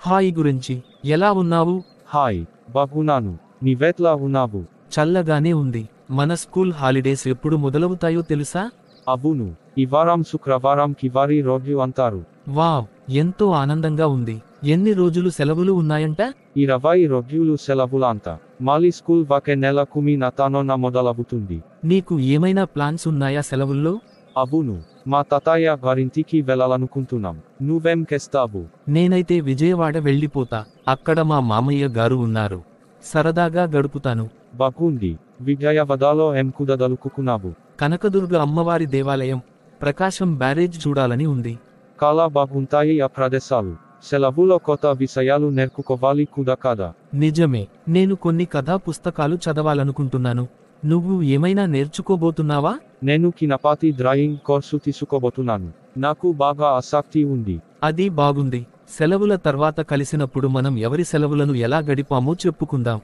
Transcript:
Hi గురించి ఎలా ఉన్నావు? హాయ్, బాగున్నాను. నీవెట్లా ఉన్నావు? చల్లగానే ఉంది. మన స్కూల్ హాలిడేస్ ఎప్పుడు మొదలవుతాయో తెలుసా? అవును, ఈ వారం శుక్రవారం కివారి రోజు అంటారు. వావ్, ఎంతో ఆనందంగా ఉంది. ఎన్ని రోజులు సెలవులు ఉన్నాయంట? 20 రోజులు సెలవులంట. మళ్ళీ స్కూల్ వాకే నెల 9న మొదలవుతుంది. నీకు ఏమైనా ప్లాన్స్ ఉన్నాయా సెలవుల్లో? అవును, మా తాతయ్య గారింటికి వెళ్ళాలనుకుంటున్నాం. నువ్వేం చేస్తావు? నేనైతే విజయవాడ వెళ్ళిపోతా. అక్కడ మా మామయ్య గారు ఉన్నారు. సరదాగా గడుపుతాను. బాగుంది. విజయవాడలో ఏం కుదదలుకున్నావు? కనకదుర్గ అమ్మవారి దేవాలయం, ప్రకాశం బ్యారేజ్ చూడాలని ఉంది. చాలా బాగుంటాయి ఆ ప్రదేశాలు. సెలవులో కొత్త విషయాలు నేర్చుకోవాలి కూడా కదా. నిజమే, నేను కొన్ని కథా పుస్తకాలు చదవాలనుకుంటున్నాను. నువ్వు ఏమైనా నేర్చుకోబోతున్నావా? నేను చిన్నపాటి డ్రాయింగ్ కోర్సు తీసుకోబోతున్నాను. నాకు బాగా ఆసక్తి ఉంది. అది బాగుంది. సెలవుల తర్వాత కలిసినప్పుడు మనం ఎవరి సెలవులను ఎలా గడిపామో చెప్పుకుందాం.